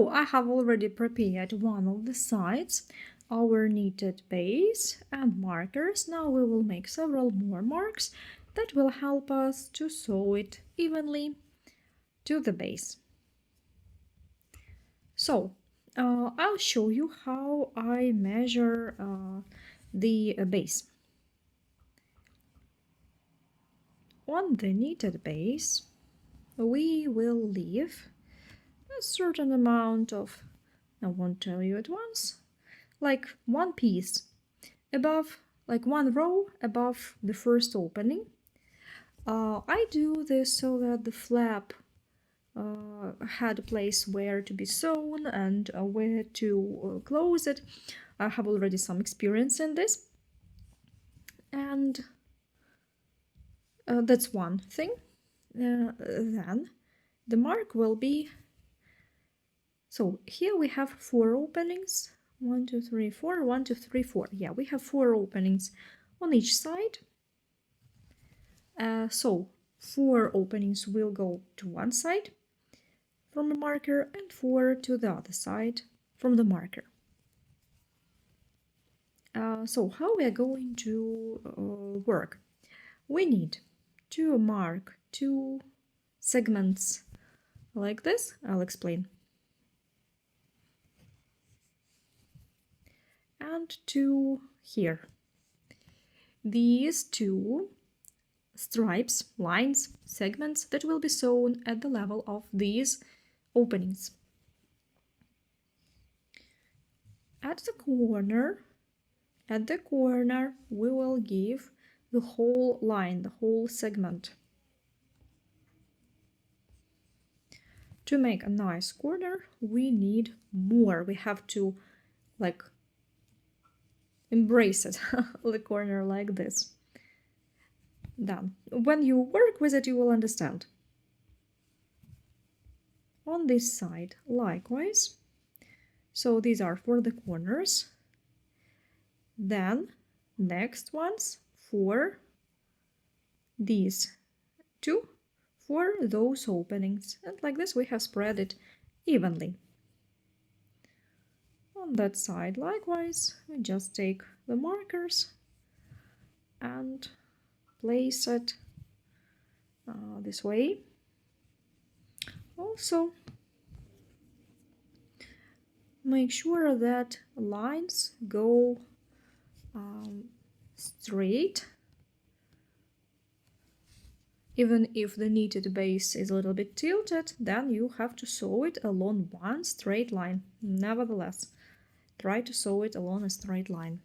So I have already prepared one of the sides, our knitted base and markers. Now we will make several more marks that will help us to sew it evenly to the base. So I'll show you how I measure the base. On the knitted base, we will leave a certain amount of, I won't tell you at once, like one piece above, like one row above the first opening. I do this so that the flap had a place where to be sewn and where to close it. I have already some experience in this, and that's one thing. Then the mark will be, so here we have 4 openings, 1 2 3 4, 1 2 3 4. Yeah, we have 4 openings on each side. So 4 openings will go to one side from the marker and 4 to the other side from the marker. So how we are going to work? We need to mark 2 segments like this. I'll explain. And 2 here. These 2 stripes, lines, segments that will be sewn at the level of these openings. At the corner, we will give the whole line, the whole segment. To make a nice corner, we need more. We have to like embrace it, the corner like this. Then, when you work with it, you will understand. On this side, likewise. So these are for the corners. Then, next ones for these 2 for those openings. And like this, we have spread it evenly. On that side, likewise, we just take the markers and place it this way. Also, make sure that lines go straight. Even if the knitted base is a little bit tilted, then you have to sew it along one straight line. Nevertheless, try to sew it along a straight line.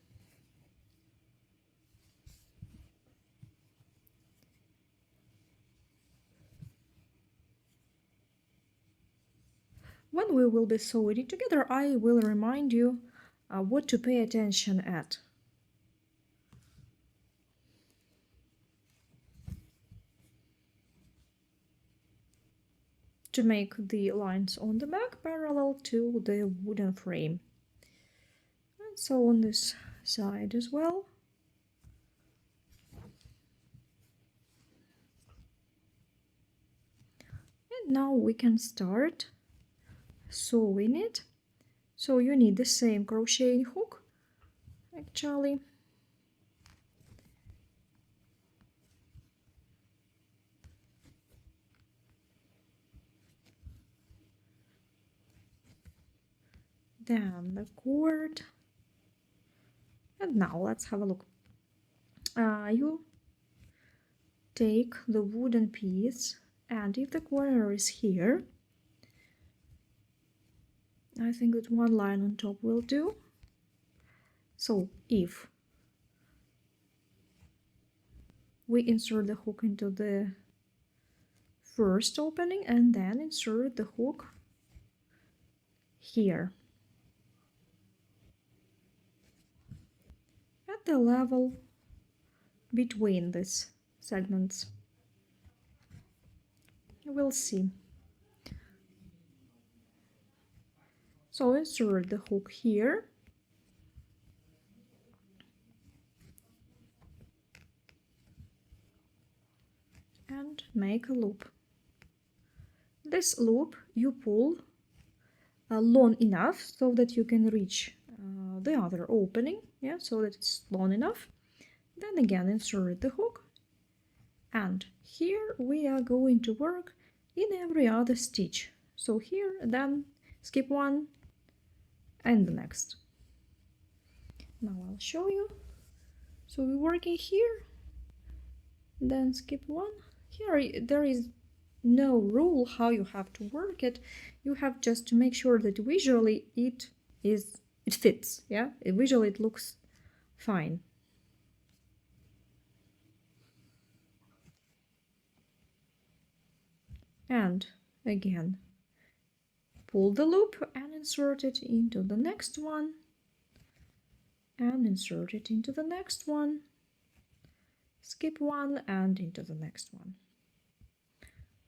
When we will be sewing it together, I will remind you what to pay attention at. To make the lines on the back parallel to the wooden frame. And so on this side as well. And now we can start sewing it. So you need the same crocheting hook, actually. Then the cord. And now let's have a look. You take the wooden piece, and if the corner is here, I think that one line on top will do. So if we insert the hook into the first opening and then insert the hook here at the level between these segments. We'll see. So insert the hook here and make a loop. This loop you pull long enough so that you can reach the other opening, yeah, so that it's long enough. Then again insert the hook, and here we are going to work in every other stitch. So here, then skip one and the next. Now I'll show you. So we're working here, then skip one. Here there is no rule how you have to work it. You have just to make sure that visually it fits, yeah, visually it looks fine. And again pull the loop and insert it into the next one, and insert it into the next one, skip one and into the next one,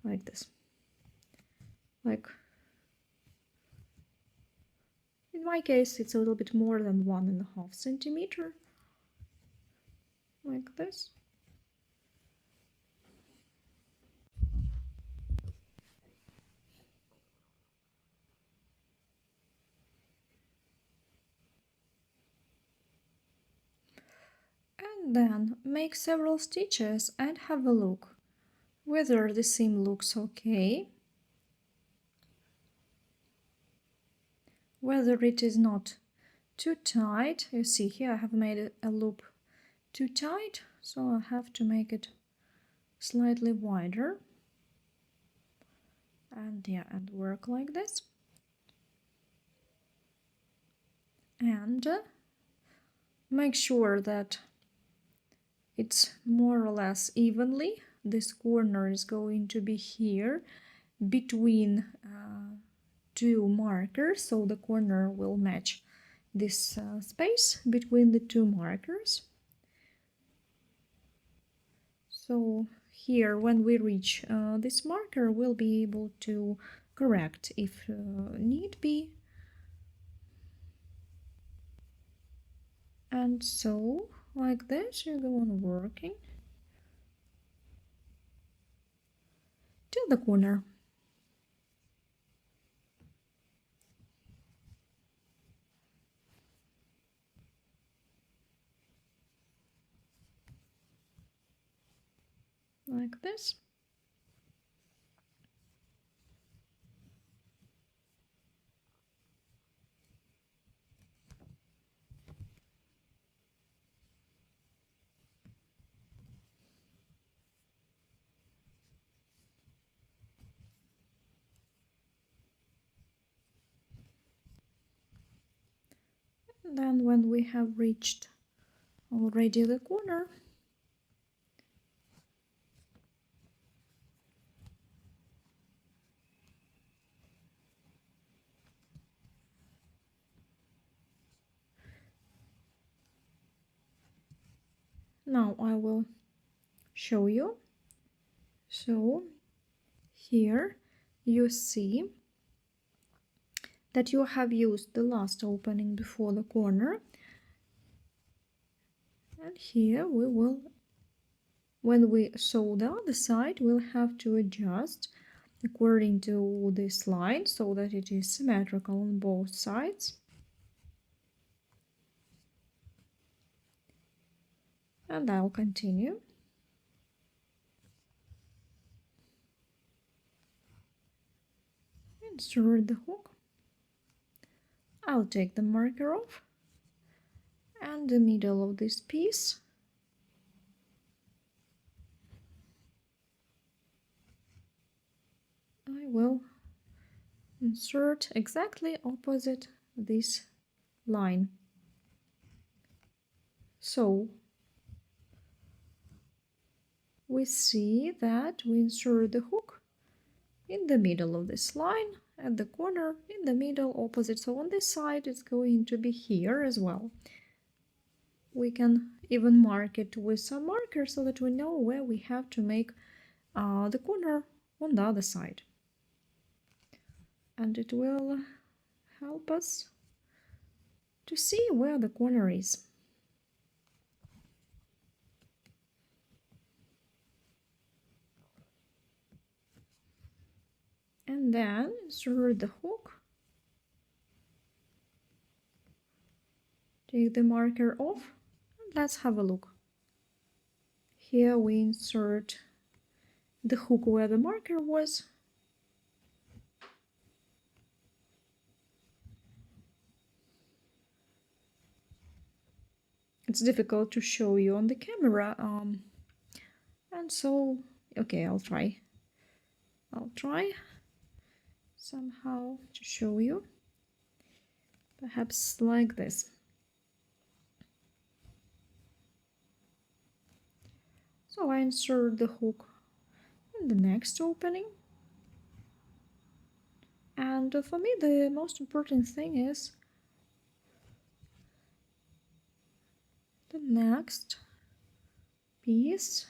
like this. Like in my case it's a little bit more than 1.5 centimeter, like this. And then make several stitches and have a look whether the seam looks okay, whether it is not too tight. You see here I have made a loop too tight, so I have to make it slightly wider, and yeah, and work like this. And make sure that it's more or less evenly. This corner is going to be here between two markers, so the corner will match this space between the two markers. So here, when we reach this marker, we'll be able to correct if need be. And so, like this, you go on working till the corner. Like this. And then when we have reached already the corner, now I will show you. So here you see that you have used the last opening before the corner, and here we will, when we sew the other side, we'll have to adjust according to this line so that it is symmetrical on both sides. And I'll continue. Insert the hook. I'll take the marker off, and the middle of this piece I will insert exactly opposite this line. So we see that we insert the hook in the middle of this line, at the corner, in the middle, opposite. So on this side it's going to be here as well. We can even mark it with some marker so that we know where we have to make the corner on the other side. And it will help us to see where the corner is. And then insert the hook Take the marker off and let's have a look. Here we insert the hook where the marker was. It's difficult to show you on the camera, and so, okay, I'll try somehow to show you, perhaps like this. So I insert the hook in the next opening, and for me the most important thing is the next piece.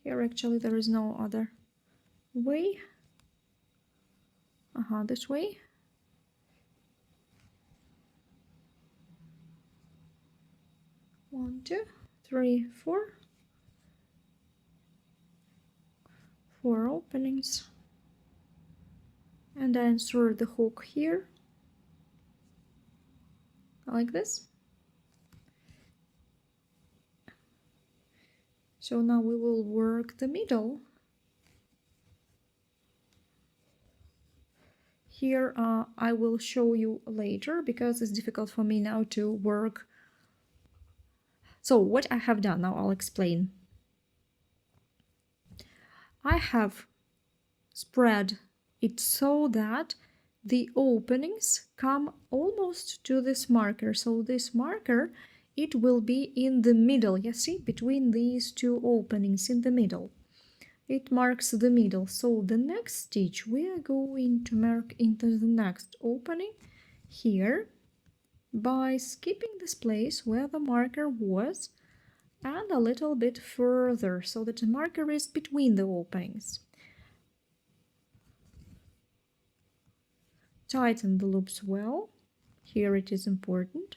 Here actually there is no other way. This way. One, two, three, four. 4 openings. And I insert the hook here. Like this. So now we will work the middle. Here I will show you later because it's difficult for me now to work. So what I have done, now I'll explain. I have spread it so that the openings come almost to this marker. So this marker, it will be in the middle, you see, between these two openings in the middle. It marks the middle. So the next stitch we are going to mark into the next opening here by skipping this place where the marker was and a little bit further so that the marker is between the openings. Tighten the loops well. Here it is important.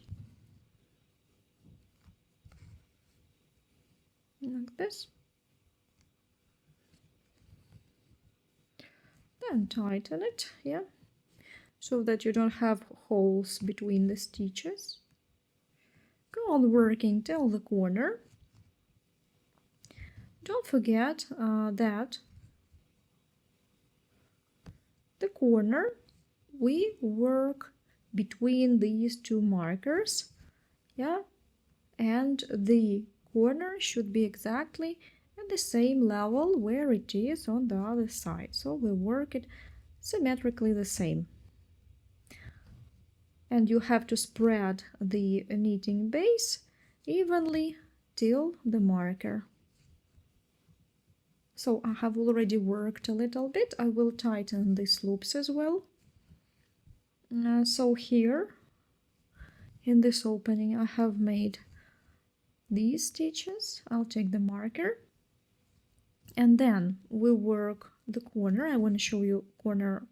Like this. Then tighten it, yeah, so that you don't have holes between the stitches. Go on working till the corner. Don't forget that the corner we work between these two markers, yeah, and the corner should be exactly at the same level where it is on the other side. So we work it symmetrically the same. And you have to spread the knitting base evenly till the marker. So I have already worked a little bit. I will tighten these loops as well. So here in this opening I have made these stitches. I'll take the marker and then we work the corner. I want to show you corner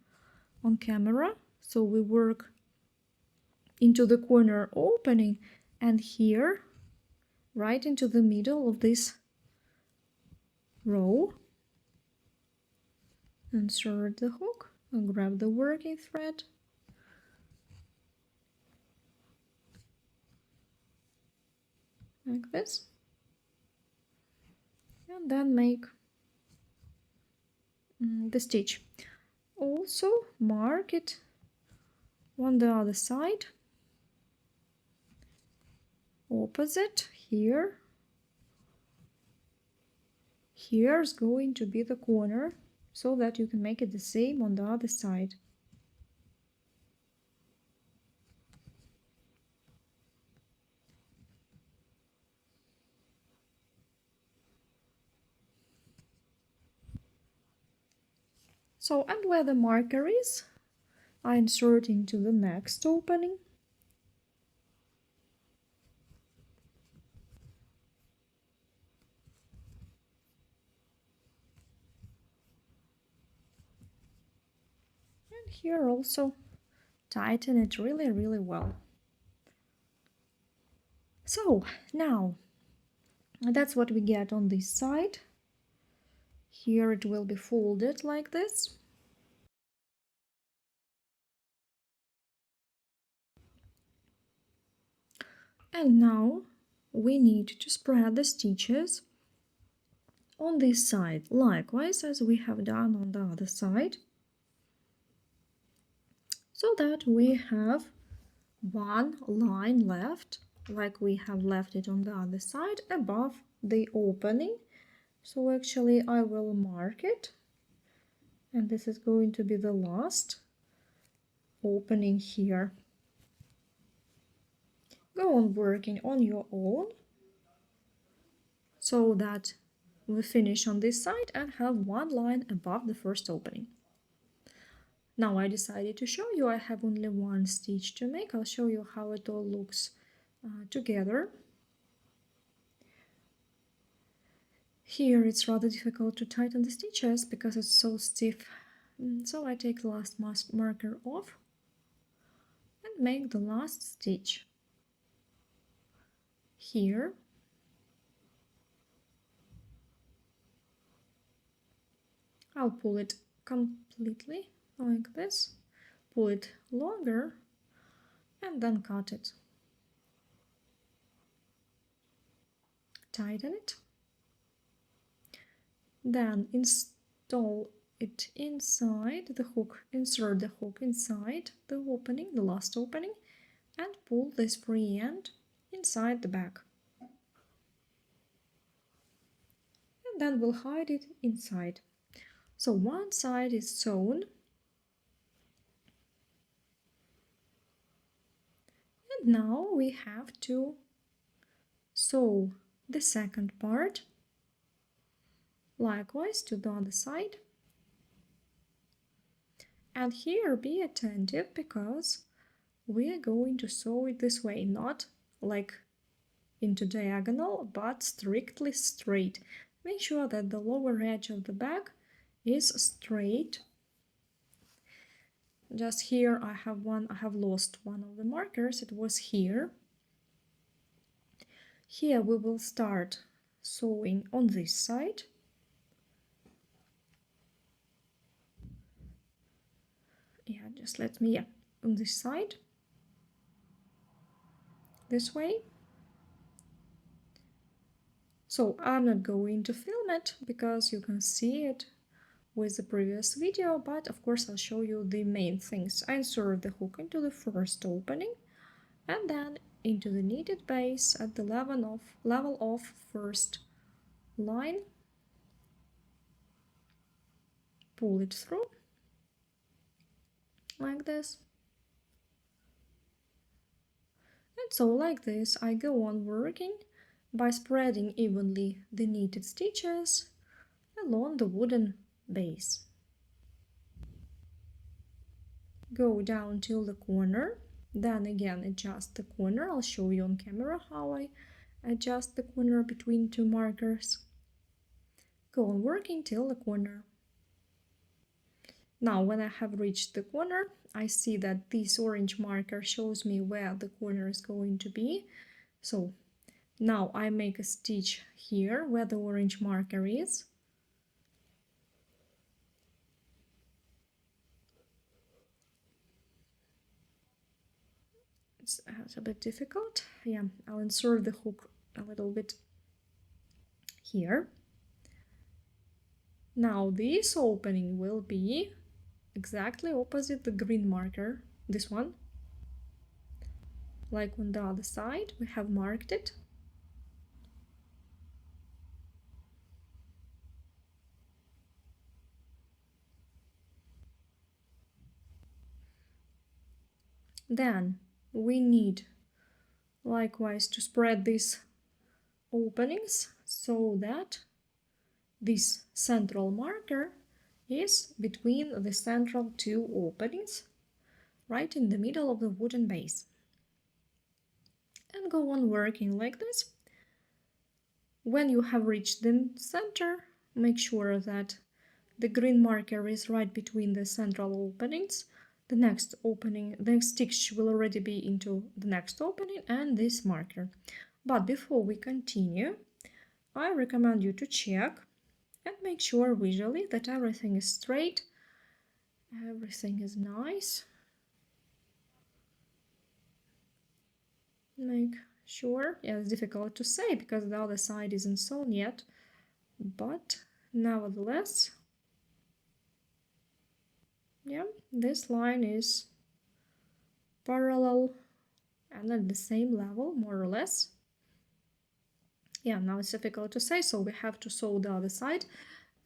on camera. So we work into the corner opening and here right into the middle of this row. Insert the hook and grab the working thread. Like this. And then make the stitch. Also mark it on the other side. Opposite here. Here's going to be the corner so that you can make it the same on the other side. So, and where the marker is, I insert into the next opening. And here also tighten it really well. So now that's what we get on this side. Here it will be folded like this. And now we need to spread the stitches on this side, likewise as we have done on the other side, so that we have one line left, like we have left it on the other side, above the opening. So actually I will mark it, and this is going to be the last opening here. Go on working on your own so that we finish on this side and have one line above the first opening. Now I decided to show you I have only one stitch to make. I'll show you how it all looks together. Here it's rather difficult to tighten the stitches because it's so stiff. So I take the last marker off and make the last stitch here. I'll pull it completely like this, pull it longer, and then cut it. Tighten it. Then install it inside the hook, insert the hook inside the opening, the last opening, and pull this free end inside the back. And then we'll hide it inside. So one side is sewn. And now we have to sew the second part, likewise to the other side. And here be attentive because we are going to sew it this way, not like into diagonal, but strictly straight. Make sure that the lower edge of the bag is straight. Just here I have lost one of the markers, it was here. Here we will start sewing on this side. Yeah, just let me, on this side. This way. So I'm not going to film it because you can see it with the previous video, but of course I'll show you the main things. I insert the hook into the first opening and then into the knitted base at the level of first line. Pull it through like this. And so like this I go on working by spreading evenly the knitted stitches along the wooden base. Go down till the corner, then again adjust the corner. I'll show you on camera how I adjust the corner between two markers. Go on working till the corner. Now when I have reached the corner, I see that this orange marker shows me where the corner is going to be. So now I make a stitch here where the orange marker is. It's a bit difficult. Yeah, I'll insert the hook a little bit here. Now this opening will be exactly opposite the green marker, this one. Like on the other side, we have marked it. Then we need likewise to spread these openings so that this central marker is between the central two openings, right in the middle of the wooden base. And go on working like this. When you have reached the center, make sure that the green marker is right between the central openings. The next opening, the next stitch will already be into the next opening and this marker. But before we continue, I recommend you to check and make sure visually that everything is straight, everything is nice. Make Sure, yeah, it's difficult to say because the other side isn't sewn yet, but nevertheless, yeah, this line is parallel and at the same level, more or less. Yeah, now it's difficult to say, so we have to sew the other side,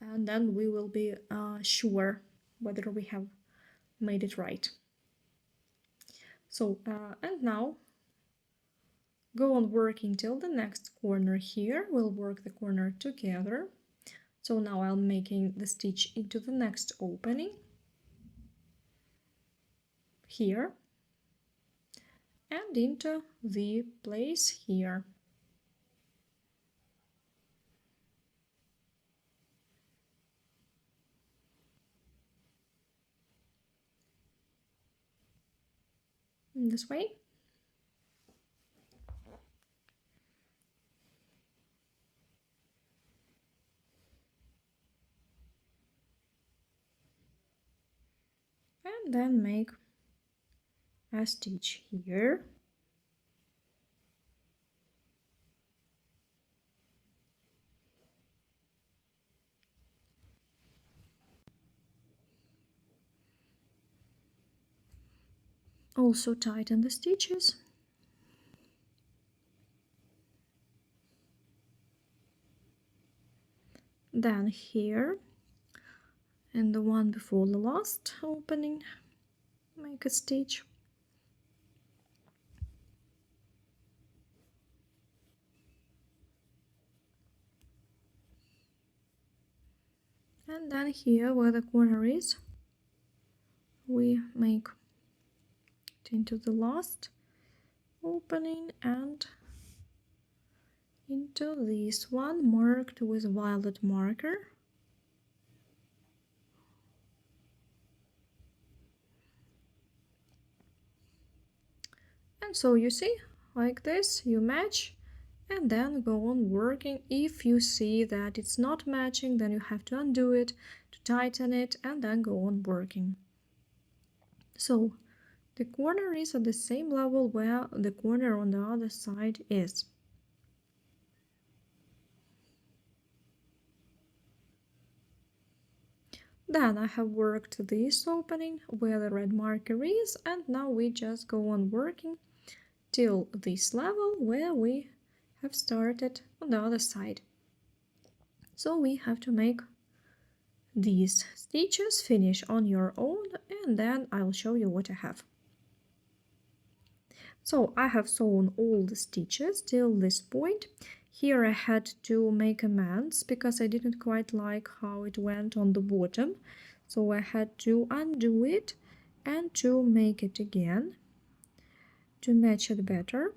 and then we will be sure whether we have made it right. So, and now go on working till the next corner here. We'll work the corner together. So now I'm making the stitch into the next opening here and into the place here. In this way. And then make a stitch here. Also tighten the stitches. Then here, and the one before the last opening, make a stitch. And then here where the corner is, we make it into the last opening and into this one marked with violet marker. And so you see, like this, you match and then go on working. If you see that it's not matching, then you have to undo it, to tighten it, and then go on working. So the corner is at the same level where the corner on the other side is. Then I have worked this opening where the red marker is, and now we just go on working till this level where we have started on the other side. So we have to make these stitches, finish on your own, and then I'll show you what I have. So I have sewn all the stitches till this point. Here I had to make amends because I didn't quite like how it went on the bottom. So I had to undo it and to make it again to match it better.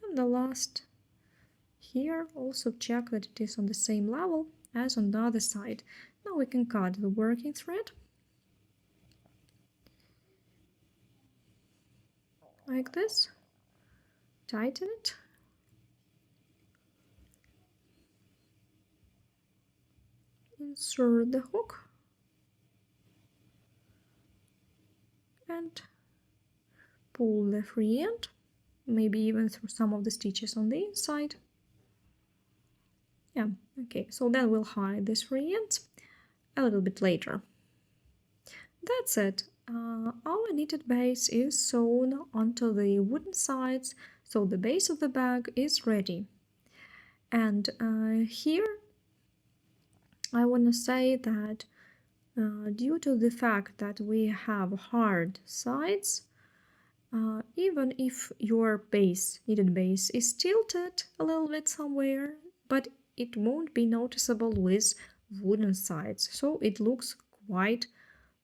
And the last here, also check that it is on the same level as on the other side. Now we can cut the working thread like this, tighten it, insert the hook, and pull the free end, maybe even through some of the stitches on the inside. Yeah, okay, so then we'll hide this free end a little bit later. That's it. Our knitted base is sewn onto the wooden sides, so the base of the bag is ready. And here I want to say that due to the fact that we have hard sides, even if your knitted base is tilted a little bit somewhere, but it won't be noticeable with wooden sides, so it looks quite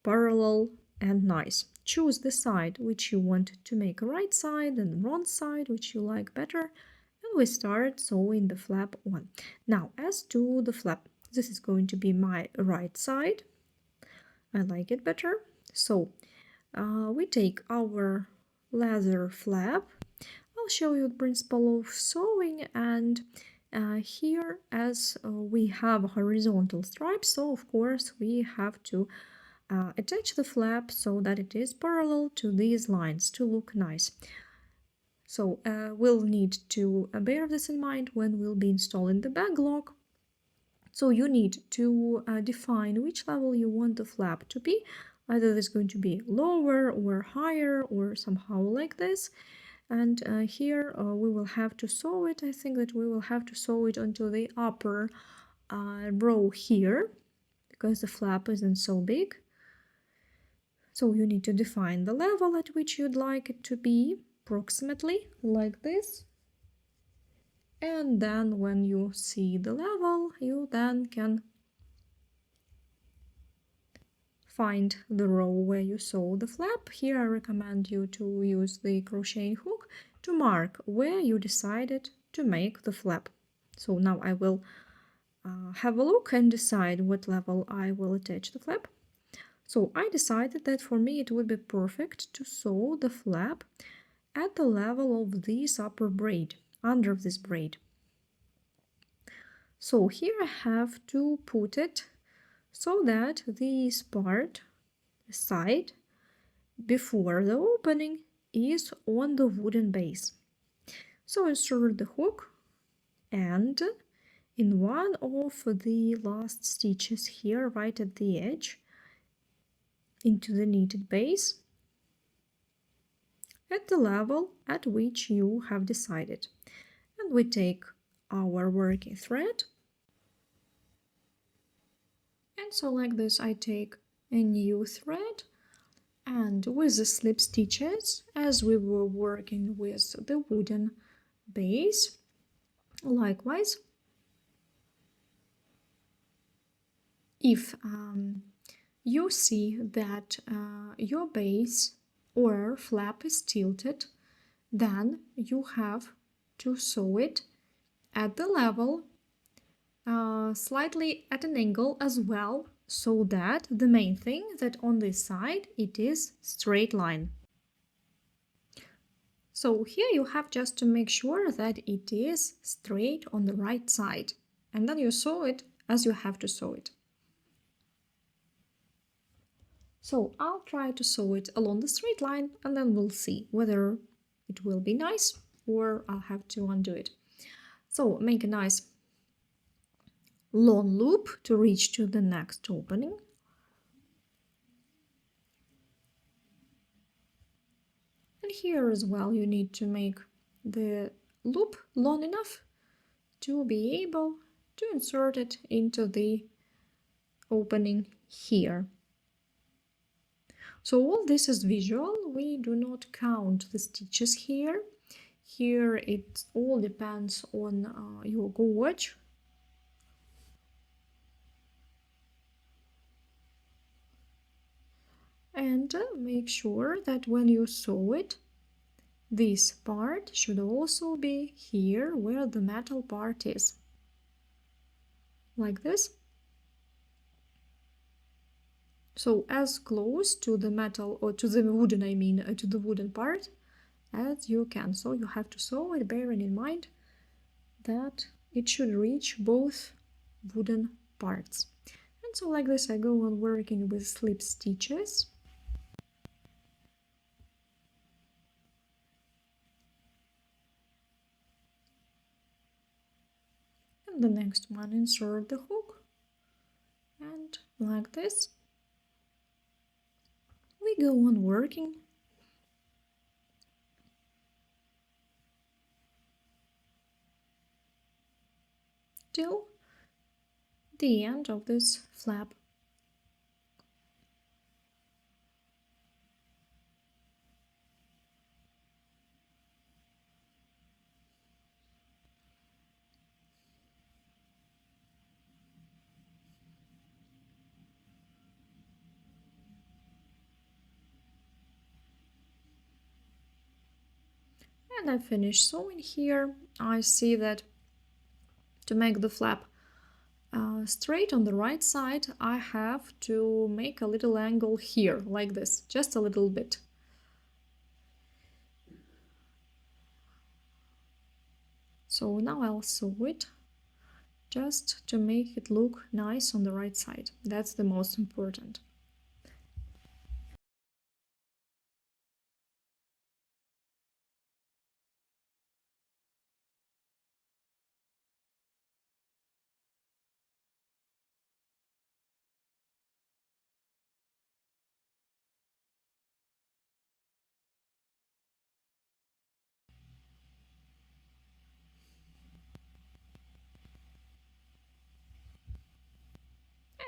parallel and nice. Choose the side which you want to make a right side and wrong side which you like better, and we start sewing the flap on. Now, as to the flap, this is going to be my right side. I like it better. So we take our leather flap. I'll show you the principle of sewing, and here as we have horizontal stripes, so of course we have to attach the flap so that it is parallel to these lines to look nice. So we'll need to bear this in mind when we'll be installing the backlog. So you need to define which level you want the flap to be. Either it's going to be lower or higher or somehow like this. And here we will have to sew it. I think that we will have to sew it onto the upper row here, because the flap isn't so big. So you need to define the level at which you'd like it to be, approximately like this. And then when you see the level, you then can find the row where you sew the flap. Here I recommend you to use the crocheting hook to mark where you decided to make the flap. So now I will have a look and decide what level I will attach the flap. So I decided that for me it would be perfect to sew the flap at the level of this upper braid, under this braid. So here I have to put it so that this part, the side, before the opening is on the wooden base. So insert the hook and in one of the last stitches here, right at the edge, into the knitted base at the level at which you have decided. And we take our working thread. And so like this I take a new thread, and with the slip stitches, as we were working with the wooden base, likewise, if you see that your base or flap is tilted, then you have to sew it at the level, slightly at an angle as well, so that the main thing that on this side it is straight line. So here you have just to make sure that it is straight on the right side, and then you sew it as you have to sew it. So I'll try to sew it along the straight line, and then we'll see whether it will be nice or I'll have to undo it. So make a nice long loop to reach to the next opening. And here as well you need to make the loop long enough to be able to insert it into the opening here. So all this is visual, we do not count the stitches here. Here it all depends on your gauge. And make sure that when you sew it, this part should also be here where the metal part is. Like this. So as close to the metal, or to the wooden, to the wooden part as you can. So you have to sew it, bearing in mind that it should reach both wooden parts. And so like this I go on working with slip stitches. And the next one, insert the hook, and like this we go on working till the end of this flap. And I finished sewing here. I see that to make the flap straight on the right side, I have to make a little angle here, like this, just a little bit. So now I'll sew it, just to make it look nice on the right side. That's the most important.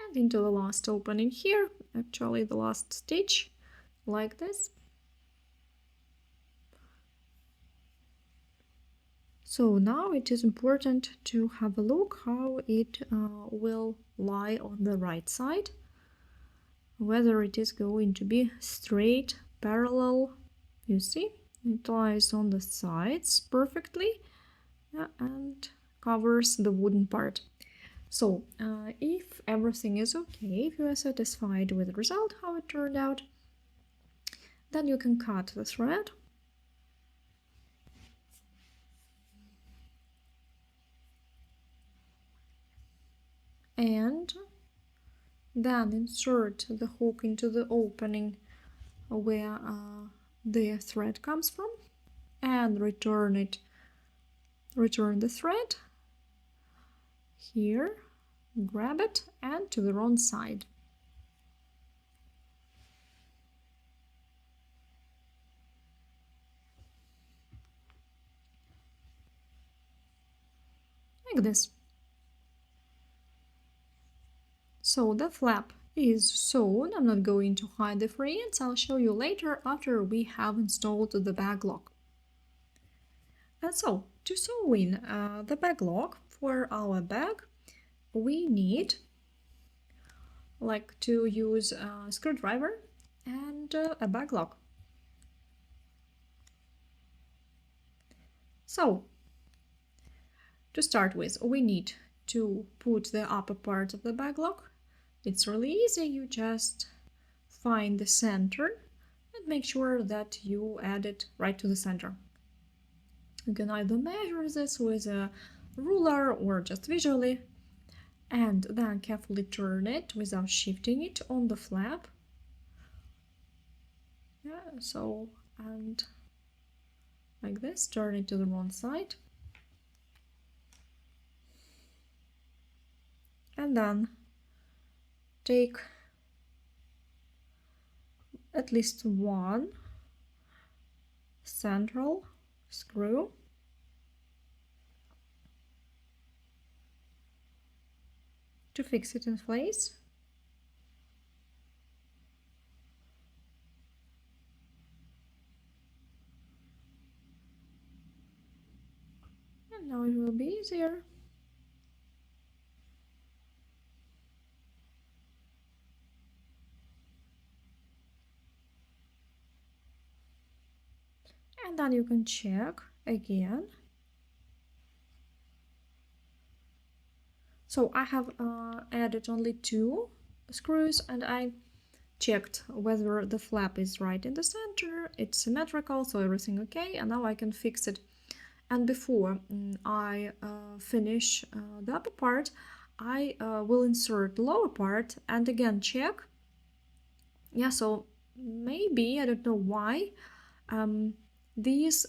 and into the last opening here, actually the last stitch, like this. So now it is important to have a look how it will lie on the right side, whether it is going to be straight, parallel. You see, it lies on the sides perfectly, and covers the wooden part. So if everything is okay, if you are satisfied with the result, how it turned out, then you can cut the thread. And then insert the hook into the opening where the thread comes from, and return the thread here, grab it, and to the wrong side. Like this. So the flap is sewn. I'm not going to hide the free ends. I'll show you later after we have installed the bag lock. And so to sew in the bag lock for our bag, we need to use a screwdriver and a bag lock. So to start with, we need to put the upper part of the bag lock. It's really easy. You just find the center and make sure that you add it right to the center. You can either measure this with a ruler or just visually, and then carefully turn it without shifting it on the flap. Yeah, so, and like this, turn it to the wrong side. And then take at least one central screw to fix it in place. And now it will be easier. And then you can check again. So I have added only 2 screws, and I checked whether the flap is right in the center, it's symmetrical, so everything okay, and now I can fix it. And before I finish the upper part, I will insert the lower part and again check. Yeah, so maybe, I don't know why, these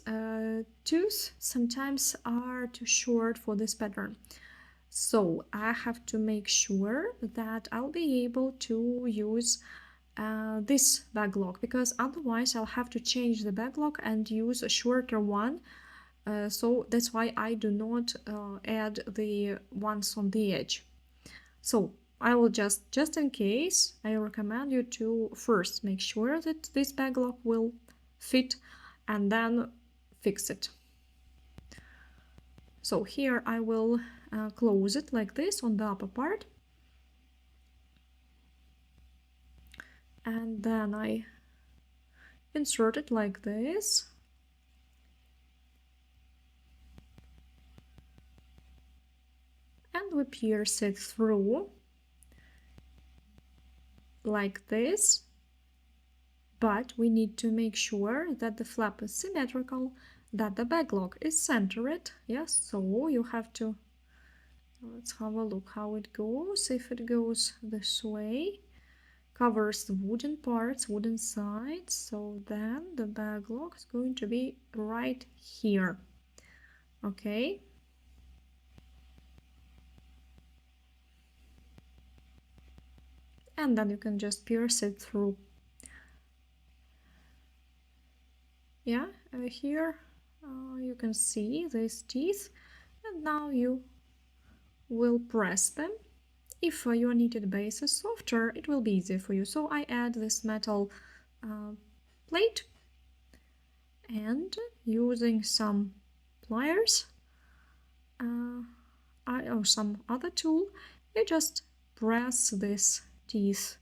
tooths sometimes are too short for this pattern. So I have to make sure that I'll be able to use this bag lock, because otherwise I'll have to change the bag lock and use a shorter one. So that's why I do not add the ones on the edge. So I will just in case, I recommend you to first make sure that this bag lock will fit and then fix it. So here I will close it like this on the upper part, and then I insert it like this, and we pierce it through like this, but we need to make sure that the flap is symmetrical, that the bag lock is centered. Yes, so you have to, let's have a look how it goes. If it goes this way, covers the wooden parts, wooden sides, so then the bag lock is going to be right here. Okay. And then you can just pierce it through. Yeah, here you can see these teeth, and now you will press them if your knitted base is softer, it will be easier for you. So I add this metal plate, and using some pliers or some other tool, you just press this teeth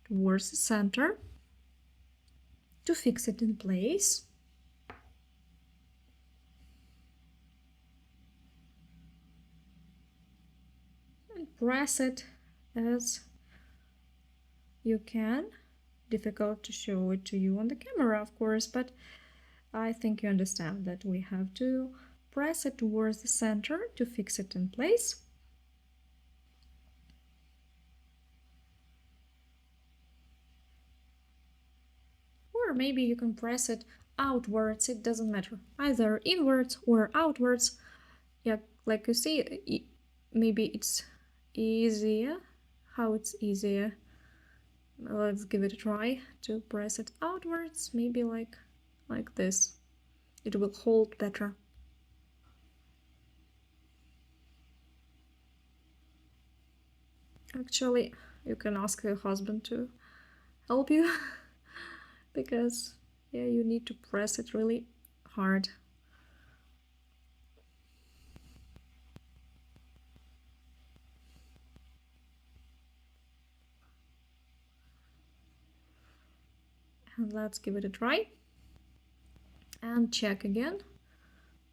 towards the center to fix it in place. And press it as you can. Difficult to show it to you on the camera, of course, but I think you understand that we have to press it towards the center to fix it in place. Or maybe you can press it outwards, it doesn't matter, either inwards or outwards. Yeah, like you see, maybe it's easier. How it's easier? Let's give it a try to press it outwards, maybe like this. It will hold better. Actually, you can ask your husband to help you because yeah, you need to press it really hard. And let's give it a try and check again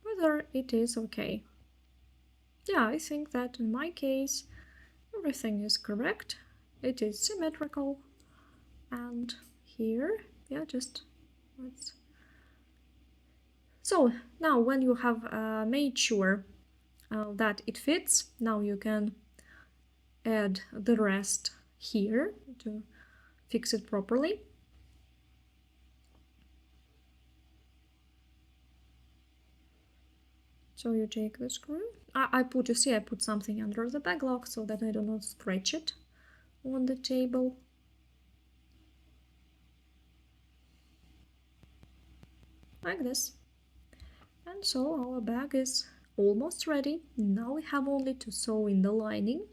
whether it is okay. Yeah, I think that in my case everything is correct. It is symmetrical, and here, yeah, just let's. So now when you have made sure that it fits, now you can add the rest here to fix it properly. So you take the screw. I put something under the bag lock so that I do not scratch it on the table. Like this. And so our bag is almost ready. Now we have only to sew in the lining.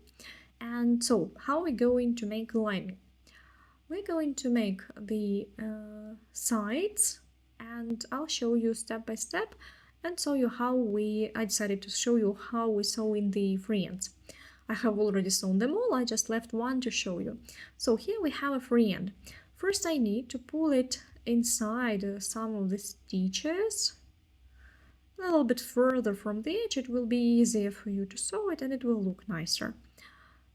And so how are we going to make the lining? We're going to make the sides, and I'll show you step by step and show you how I decided to show you how we sew in the free ends. I have already sewn them all, I just left one to show you. So here we have a free end. First I need to pull it inside some of the stitches. A little bit further from the edge, it will be easier for you to sew it and it will look nicer.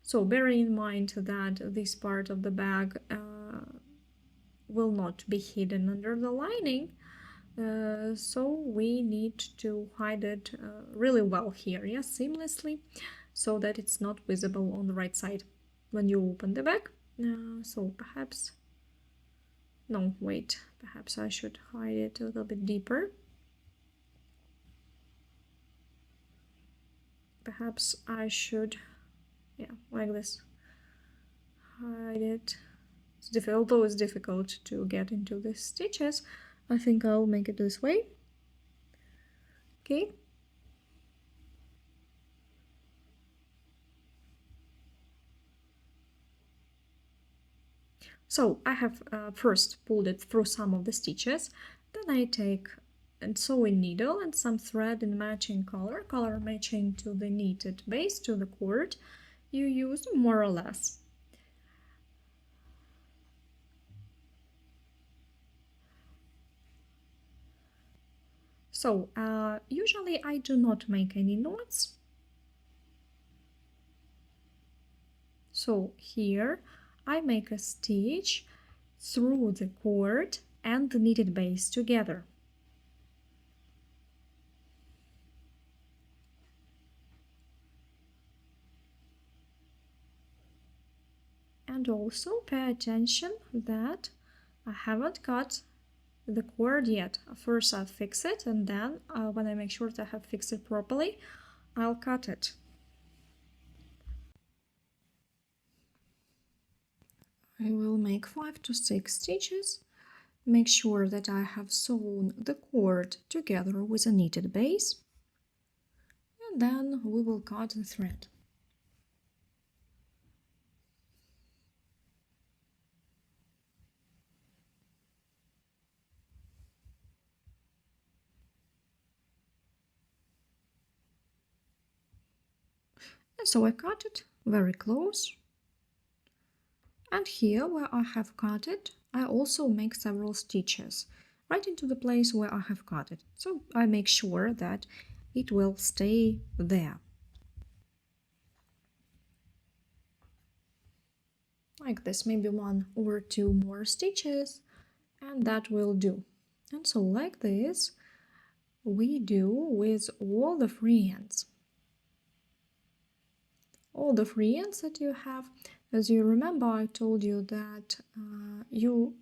So bearing in mind that this part of the bag will not be hidden under the lining, so we need to hide it really well here, yes, seamlessly, so that it's not visible on the right side when you open the bag. So perhaps, no, wait, perhaps I should hide it a little bit deeper. Perhaps I should, yeah, like this, hide it. Although it's difficult to get into the stitches, I think I'll make it this way. Okay. So I have first pulled it through some of the stitches, then I take a sewing needle and some thread in matching color matching to the knitted base, to the cord you use more or less. So usually I do not make any knots. So here I make a stitch through the cord and the knitted base together. And also pay attention that I haven't cut the cord yet. First I'll fix it, and then when I make sure that I have fixed it properly, I'll cut it. I will make 5 to 6 stitches. Make sure that I have sewn the cord together with a knitted base, and then we will cut the thread. And so I cut it very close. And here where I have cut it, I also make several stitches right into the place where I have cut it. So I make sure that it will stay there. Like this, maybe 1 or 2 more stitches, and that will do. And so like this, we do with all the free ends. All the free ends that you have. As you remember, I told you that you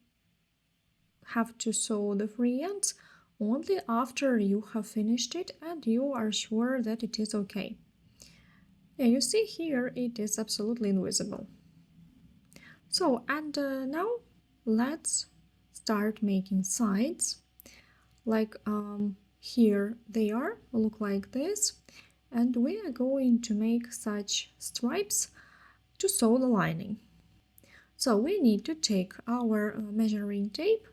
have to sew the free ends only after you have finished it and you are sure that it is okay. Yeah, you see here it is absolutely invisible. So, and now let's start making sides. Like here they are, look like this, and we are going to make such stripes to sew the lining. So we need to take our measuring tape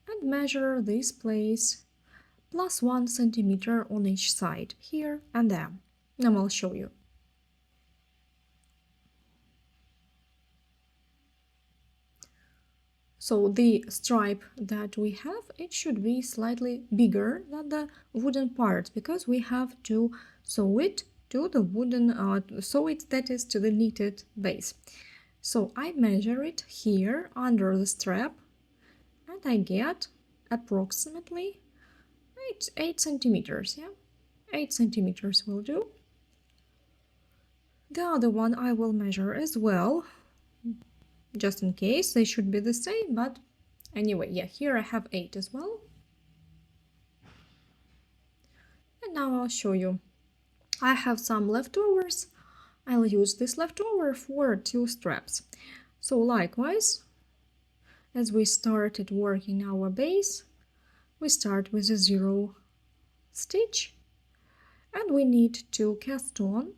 and measure this place plus 1 centimeter on each side, here and there. And I'll show you. So the stripe that we have, it should be slightly bigger than the wooden part, because we have to sew it to the wooden, sew it, that is, to the knitted base. So I measure it here under the strap, and I get approximately 8 centimeters, yeah? 8 centimeters will do. The other one I will measure as well, just in case they should be the same, but anyway, yeah, here I have 8 as well. And now I'll show you. I have some leftovers. I'll use this leftover for 2 straps. So likewise, as we started working our base, we start with a 0 stitch, and we need to cast on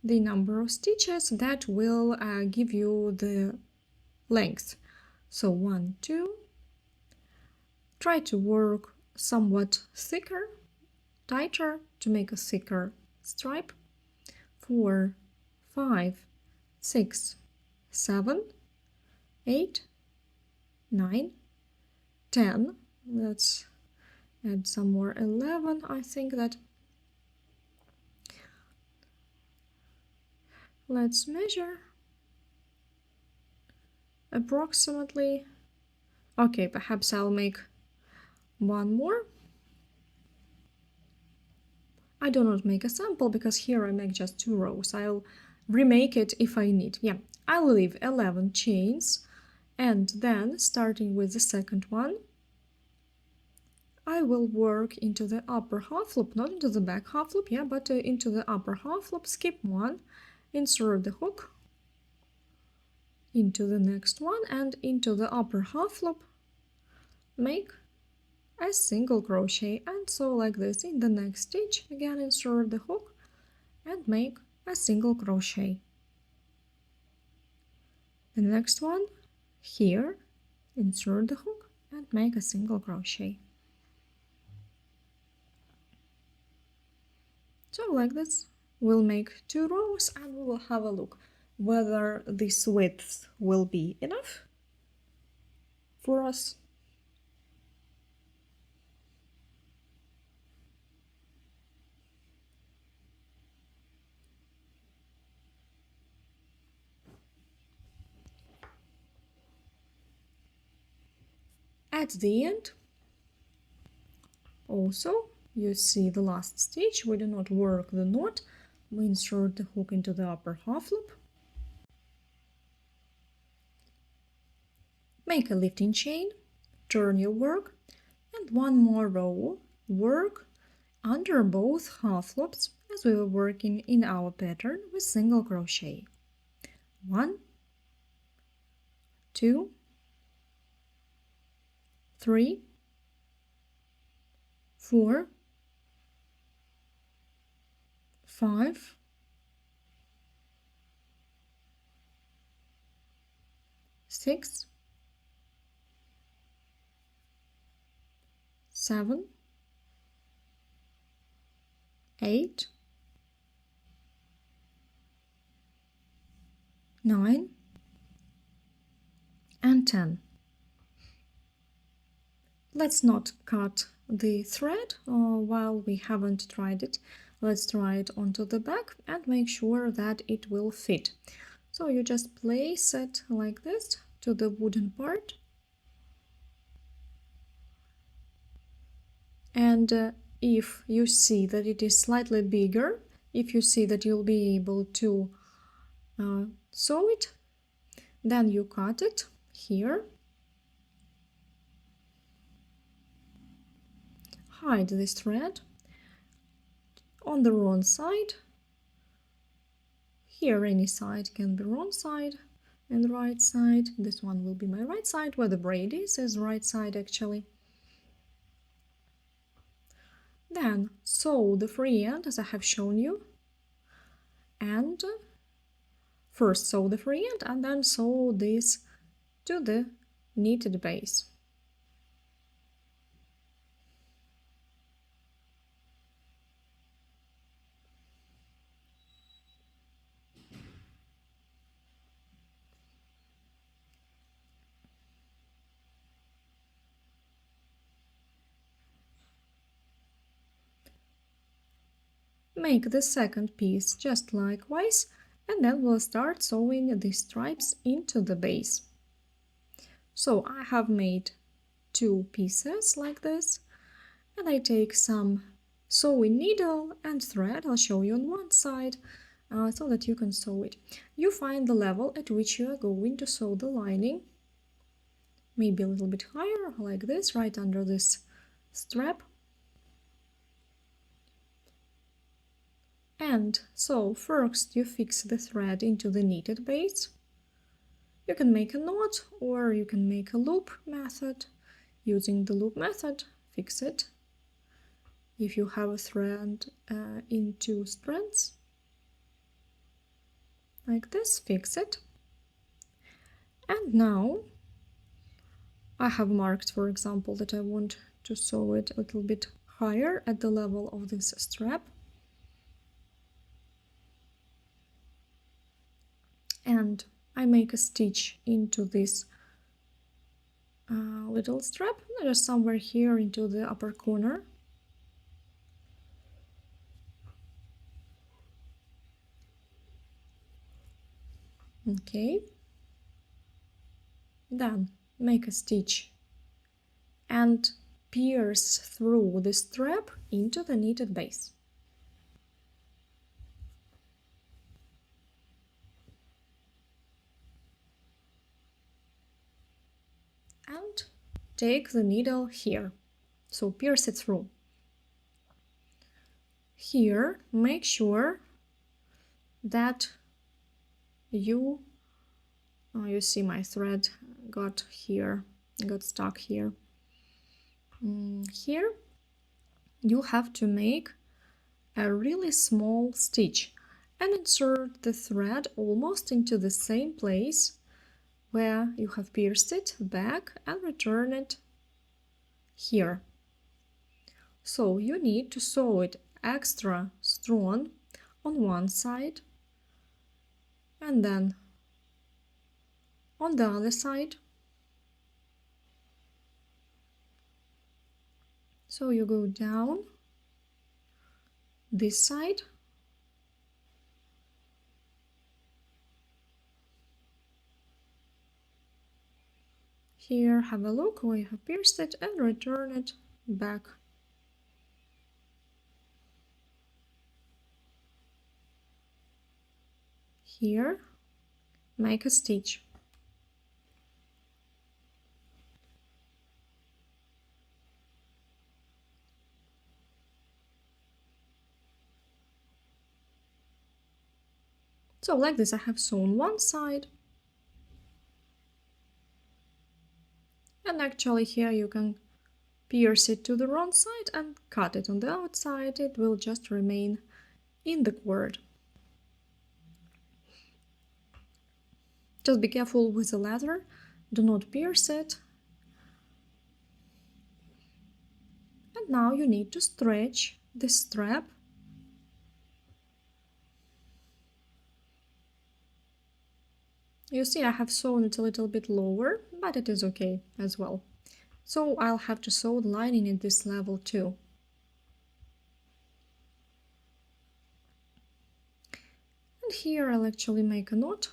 the number of stitches that will give you the length. So 1, 2, try to work somewhat thicker, tighter to make a thicker stripe. 4, 5, 6, 7, 8, 9, 10. Let's add some more. 11. I think that. Let's measure. Approximately. Okay, perhaps I'll make one more. I do not make a sample because here I make just 2 rows. I'll remake it if I need. Yeah, I'll leave 11 chains, and then starting with the second one, I will work into the upper half loop, not into the back half loop, yeah, but into the upper half loop, skip 1, insert the hook into the next one, and into the upper half loop, make a single crochet, and so like this. In the next stitch, again insert the hook and make a single crochet. The next one, here, insert the hook and make a single crochet. So like this, we'll make 2 rows, and we will have a look whether this width will be enough for us. At the end, also, you see the last stitch, we do not work the knot, we insert the hook into the upper half loop, make a lifting chain, turn your work, and 1 more row, work under both half loops as we were working in our pattern with single crochet. 1, 2, 3, 4, 5, 6, 7, 8, 9, and 10. Let's not cut the thread while we haven't tried it. Let's try it onto the back and make sure that it will fit. So you just place it like this to the wooden part. And if you see that it is slightly bigger, if you see that you'll be able to sew it, then you cut it here. Hide this thread on the wrong side. Here any side can be wrong side and right side. This one will be my right side, where the braid is right side actually. Then sew the free end as I have shown you, and first sew the free end and then sew this to the knitted base. Make the second piece just likewise, and then we'll start sewing the stripes into the base. So I have made 2 pieces like this, and I take some sewing needle and thread. I'll show you on one side so that you can sew it. You find the level at which you are going to sew the lining, maybe a little bit higher like this, right under this strap. And so first you fix the thread into the knitted base. You can make a knot or you can make a loop method. Using the loop method, fix it. If you have a thread in 2 strands, like this, fix it. And now I have marked, for example, that I want to sew it a little bit higher at the level of this strap. And I make a stitch into this little strap, just somewhere here into the upper corner. Okay. Then make a stitch and pierce through the strap into the knitted base. And take the needle here, so pierce it through. Here, make sure that you see my thread got stuck here. Here you have to make a really small stitch and insert the thread almost into the same place where you have pierced it back and return it here. So you need to sew it extra strong on one side and then on the other side. So you go down this side, here have a look where you have pierced it and return it back. Here, make a stitch. So like this I have sewn one side, and actually here you can pierce it to the wrong side and cut it on the outside. It will just remain in the cord. Just be careful with the leather, do not pierce it. And now you need to stretch the strap You see, I have sewn it a little bit lower, but it is okay as well. So I'll have to sew the lining at this level too. And here I'll actually make a knot.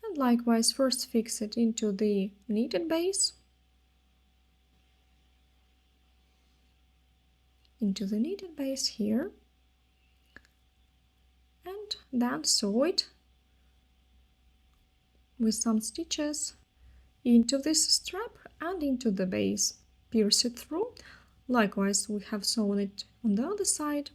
And likewise, first fix it into the knitted base. Into the knitted base here. And then sew it with some stitches into this strap and into the base. Pierce it through. Likewise, we have sewn it on the other side.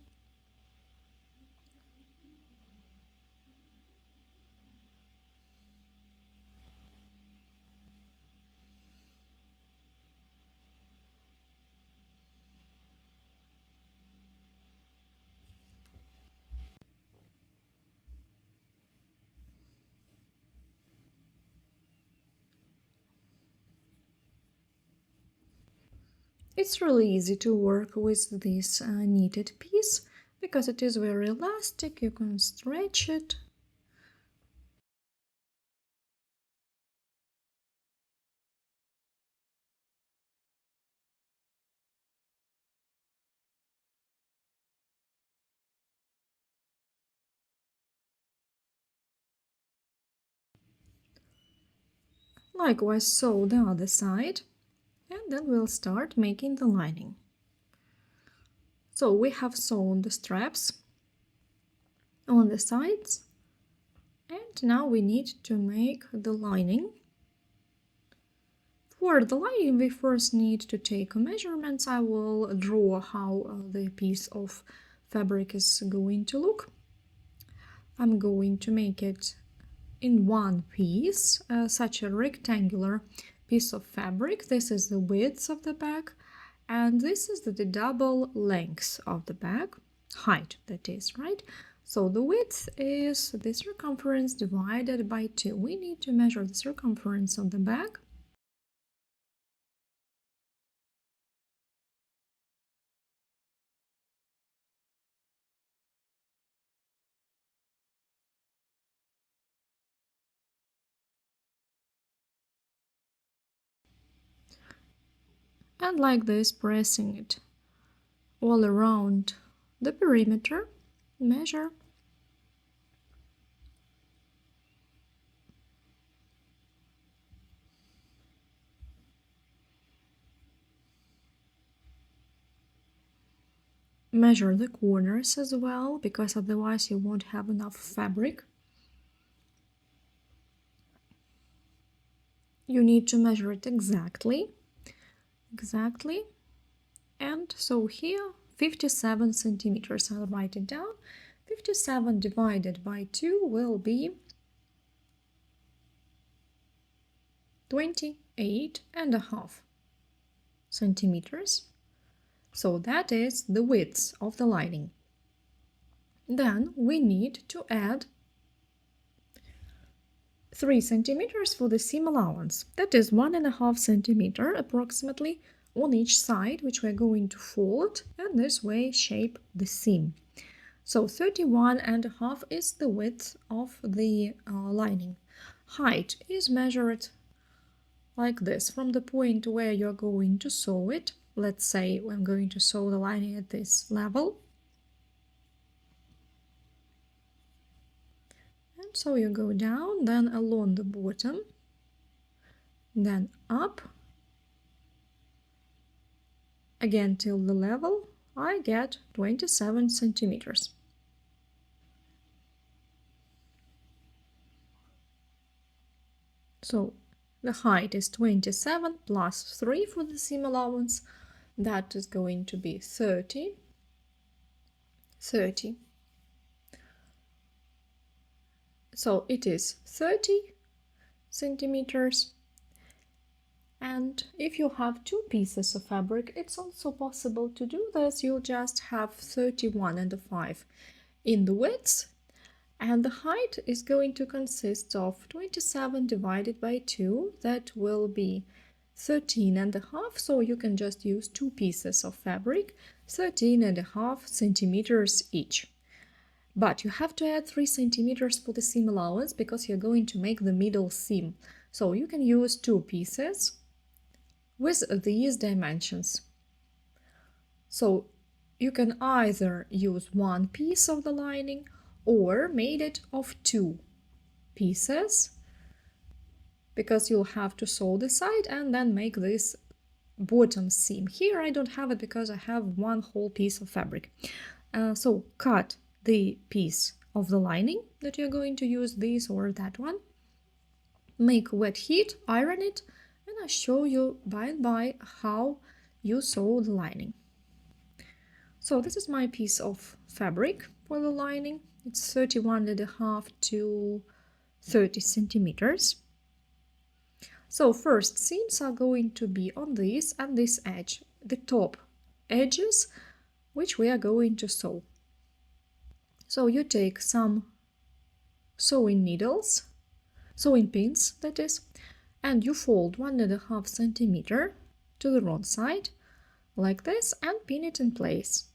It's really easy to work with this knitted piece because it is very elastic. You can stretch it. Likewise, sew the other side, and then we'll start making the lining. So we have sewn the straps on the sides, and now we need to make the lining. For the lining, we first need to take measurements. I will draw how the piece of fabric is going to look. I'm going to make it in one piece, such a rectangular piece of fabric. This is the width of the bag, and this is the double length of the bag, height that is, right? So the width is the circumference divided by 2. We need to measure the circumference of the bag. And like this, pressing it all around the perimeter, measure. Measure the corners as well, because otherwise you won't have enough fabric. You need to measure it exactly. And so here 57 centimeters. I'll write it down. 57 divided by 2 will be 28.5 centimeters. So that is the width of the lining. Then we need to add 3 centimeters for the seam allowance. That is 1.5 centimeter approximately on each side, which we're going to fold and this way shape the seam. So 31.5 is the width of the lining. Height is measured like this from the point where you're going to sew it. Let's say I'm going to sew the lining at this level. And so you go down, then along the bottom, then up, again till the level. I get 27 centimeters. So the height is 27 plus 3 for the seam allowance. That is going to be 30. So it is 30 centimeters. And if you have 2 pieces of fabric, it's also possible to do this. You'll just have 31.5 in the width, and the height is going to consist of 27 divided by 2. That will be 13.5. So you can just use 2 pieces of fabric, 13.5 centimeters each. But you have to add 3 centimeters for the seam allowance because you're going to make the middle seam. So you can use 2 pieces with these dimensions. So you can either use 1 piece of the lining or made it of 2 pieces, because you'll have to sew the side and then make this bottom seam. Here I don't have it because I have 1 whole piece of fabric. So cut the piece of the lining that you're going to use, this or that one. Make wet heat, iron it, and I'll show you by and by how you sew the lining. So this is my piece of fabric for the lining. It's 31.5 to 30 centimeters. So first seams are going to be on this and this edge, the top edges, which we are going to sew. So you take some sewing needles, sewing pins that is, and you fold 1.5 centimeter to the wrong side like this and pin it in place.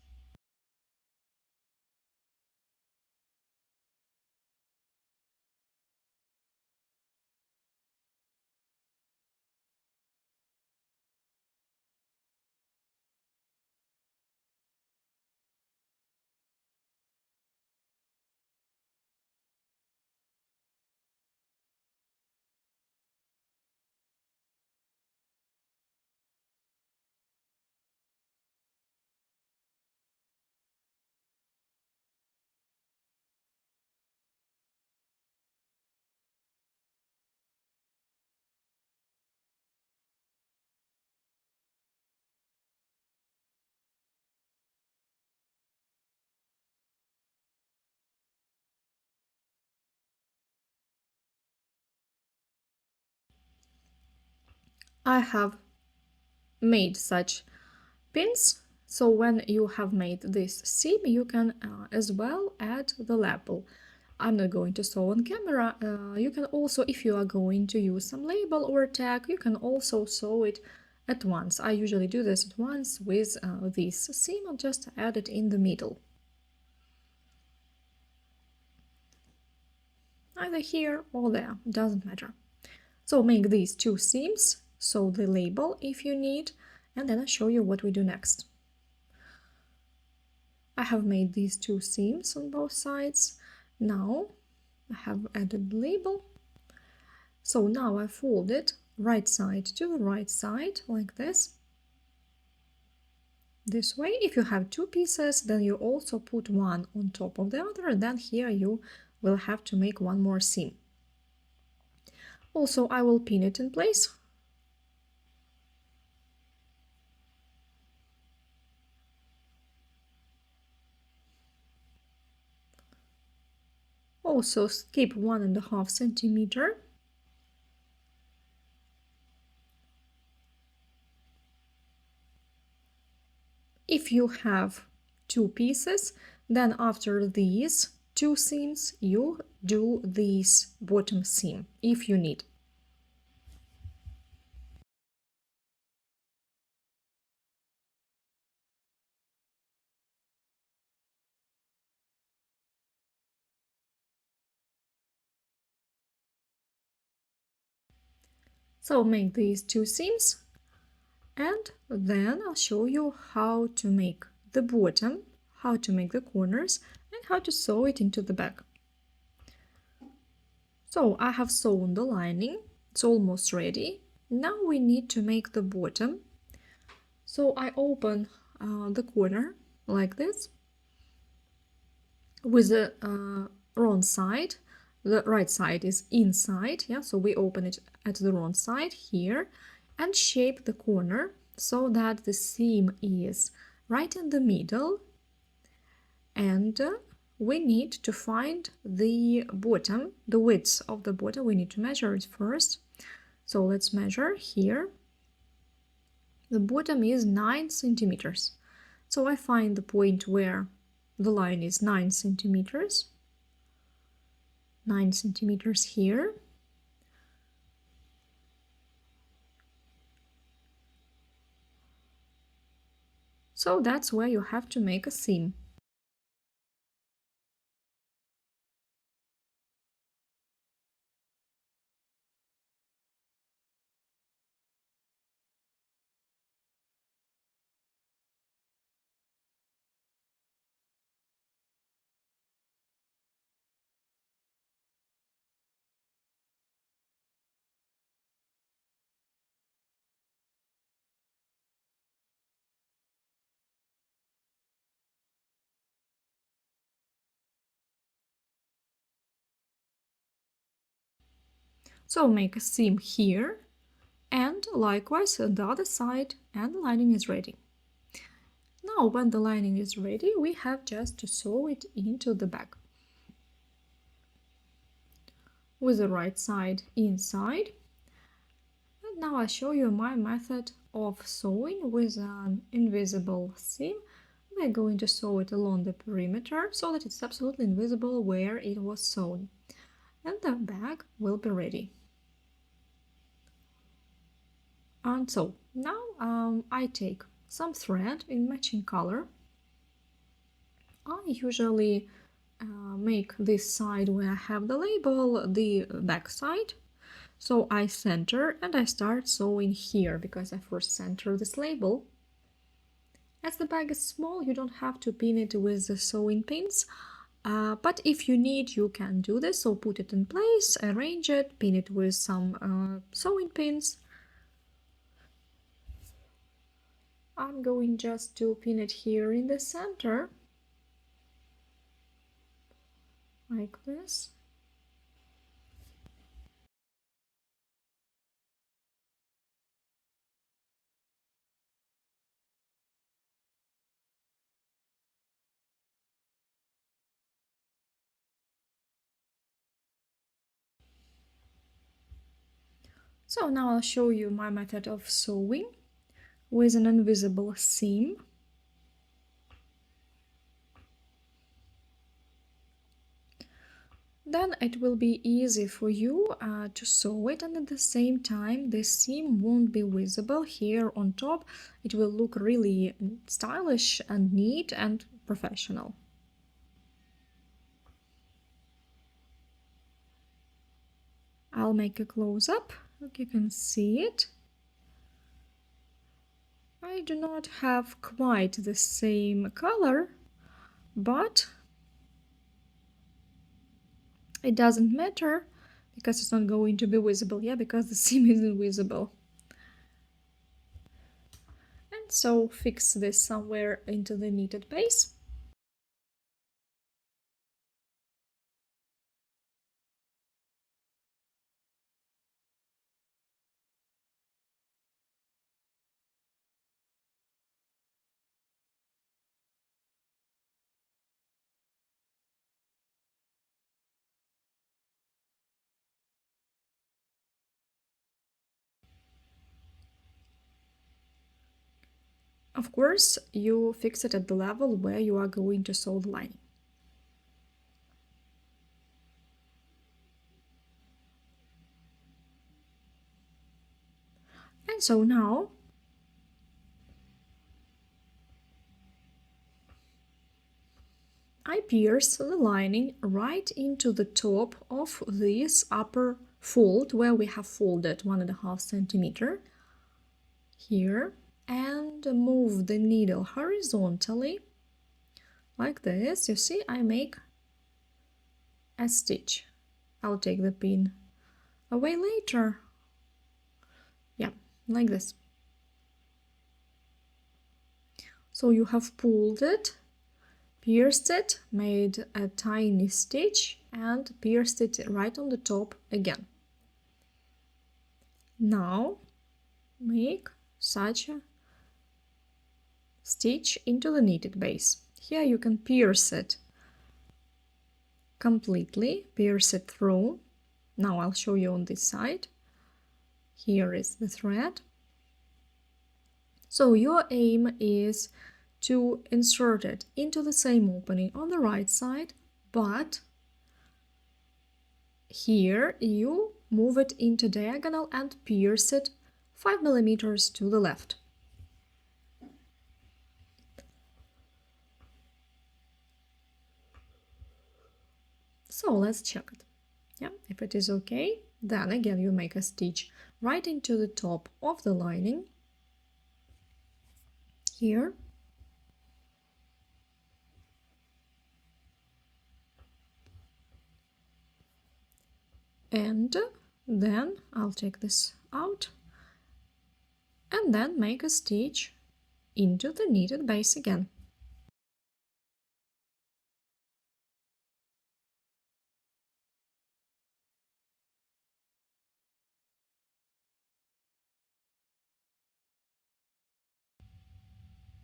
I have made such pins, so when you have made this seam you can as well add the label. I'm not going to sew on camera. You can also, if you are going to use some label or tag, you can also sew it at once. I usually do this at once with this seam and just add it in the middle, either here or there, doesn't matter. So make these 2 seams, sew the label if you need, and then I'll show you what we do next. I have made these 2 seams on both sides. Now I have added the label. So now I fold it right side to the right side like this. This way, if you have 2 pieces, then you also put one on top of the other, and then here you will have to make 1 more seam. Also, I will pin it in place. Also skip 1.5 centimeter. If you have 2 pieces, then after these 2 seams you do this bottom seam if you need. So make these 2 seams, and then I'll show you how to make the bottom, how to make the corners, and how to sew it into the back. So I have sewn the lining, it's almost ready. Now we need to make the bottom. So I open the corner like this with the wrong side. The right side is inside, yeah, so we open it at the wrong side here and shape the corner so that the seam is right in the middle, and we need to find the bottom, the width of the bottom. We need to measure it first. So let's measure here. The bottom is 9 centimeters. So I find the point where the line is 9 centimeters. 9 centimeters here. So that's where you have to make a seam. So make a seam here and likewise on the other side, and the lining is ready. Now when the lining is ready, we have just to sew it into the bag. With the right side inside. And now I'll show you my method of sewing with an invisible seam. We're going to sew it along the perimeter so that it's absolutely invisible where it was sewn. And the bag will be ready. And so now I take some thread in matching color. I usually make this side where I have the label the back side. So I center and I start sewing here because I first center this label. As the bag is small, you don't have to pin it with the sewing pins, but if you need, you can do this. So put it in place, arrange it, pin it with some sewing pins. I'm going just to pin it here in the center, like this. So now I'll show you my method of sewing with an invisible seam. Then it will be easy for you to sew it, and at the same time the seam won't be visible here on top. It will look really stylish and neat and professional. I'll make a close-up, like you can see it. I do not have quite the same color, but it doesn't matter because it's not going to be visible, yeah, because the seam isn't visible. And so fix this somewhere into the knitted base. Of course, you fix it at the level where you are going to sew the lining. And so now I pierce the lining right into the top of this upper fold where we have folded 1.5 centimeter here, and move the needle horizontally like this. You see, I make a stitch. I'll take the pin away later. Yeah, like this. So you have pulled it, pierced it, made a tiny stitch, and pierced it right on the top again. Now make such a stitch into the knitted base. Here you can pierce it completely, pierce it through. Now I'll show you on this side. Here is the thread. So your aim is to insert it into the same opening on the right side, but here you move it into diagonal and pierce it 5 millimeters to the left. So let's check it. Yeah, if it is okay, then again you make a stitch right into the top of the lining here. And then I'll take this out and then make a stitch into the knitted base again.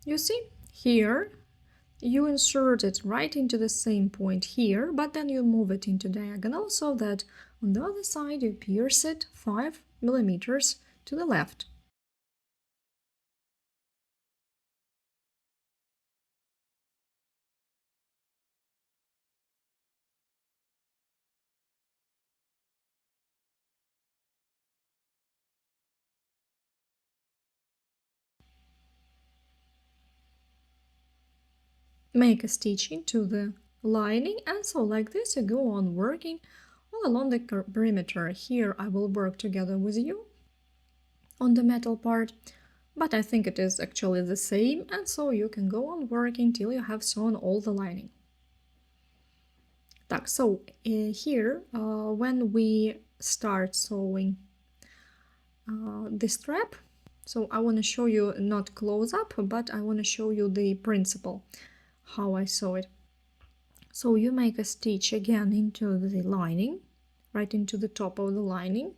You see, here you insert it right into the same point here, but then you move it into diagonal so that on the other side you pierce it 5 millimeters to the left. Make a stitch into the lining, and so like this you go on working all along the perimeter. Here I will work together with you on the metal part, but I think it is actually the same, and so you can go on working till you have sewn all the lining. Так, so here when we start sewing the strap, so I want to show you not close up, but I want to show you the principle how I sew it. So you make a stitch again into the lining, right into the top of the lining.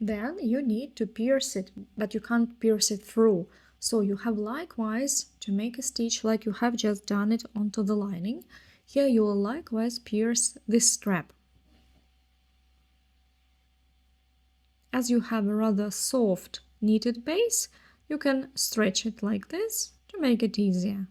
Then you need to pierce it, but you can't pierce it through. So you have likewise to make a stitch like you have just done it onto the lining. Here you will likewise pierce this strap. As you have a rather soft knitted base, you can stretch it like this to make it easier.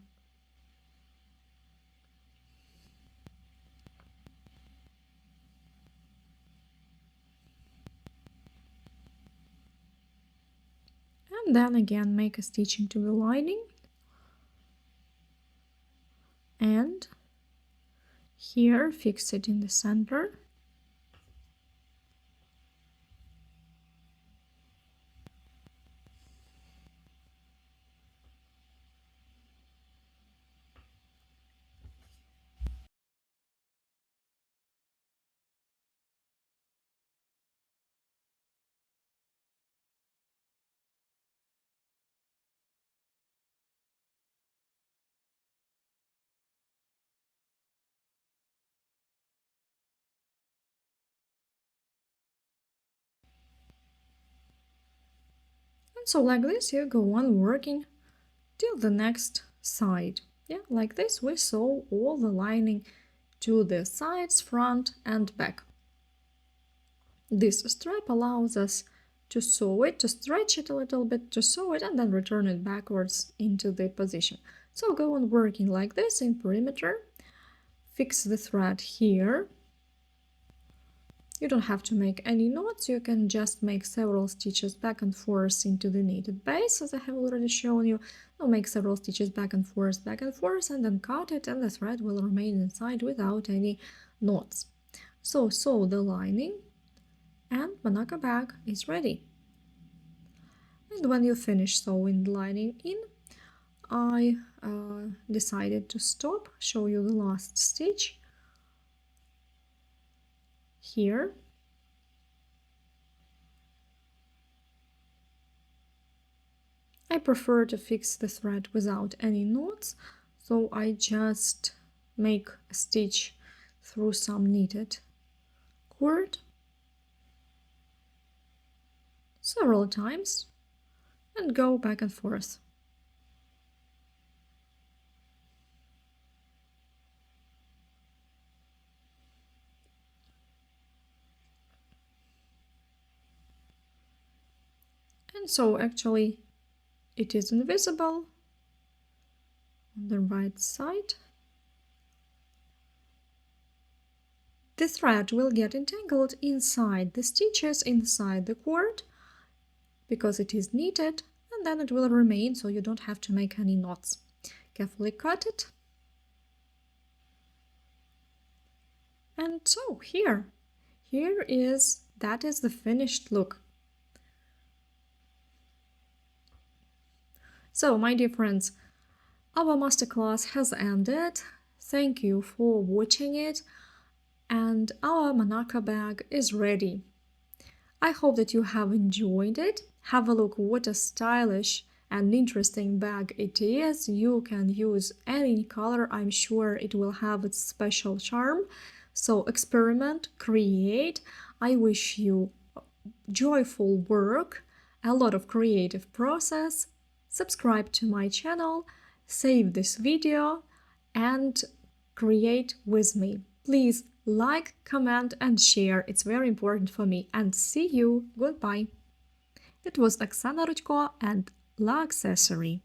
And then again make a stitch into the lining, and here fix it in the center. And so like this you go on working till the next side. Yeah, like this we sew all the lining to the sides, front and back. This strap allows us to sew it, to stretch it a little bit, to sew it and then return it backwards into the position. So go on working like this in perimeter. Fix the thread here. You don't have to make any knots, you can just make several stitches back and forth into the knitted base, as I have already shown you. I'll make several stitches back and forth, and then cut it, and the thread will remain inside without any knots. So sew the lining, and Monaco bag is ready. And when you finish sewing the lining in, I decided to stop, show you the last stitch. Here I prefer to fix the thread without any knots, so I just make a stitch through some knitted cord several times and go back and forth. And so actually it is invisible on the right side. The thread will get entangled inside the stitches, inside the cord, because it is knitted, and then it will remain, so you don't have to make any knots. Carefully cut it. And so that is the finished look. So, my dear friends, our masterclass has ended. Thank you for watching it, and our Monaco bag is ready. I hope that you have enjoyed it. Have a look what a stylish and interesting bag it is. You can use any color, I'm sure it will have its special charm. So experiment, create. I wish you joyful work a lot of creative process, subscribe to my channel, save this video, and create with me. Please like, comment, and share. It's very important for me. And see you. Goodbye. It was Oksana Rudko and La Accessory.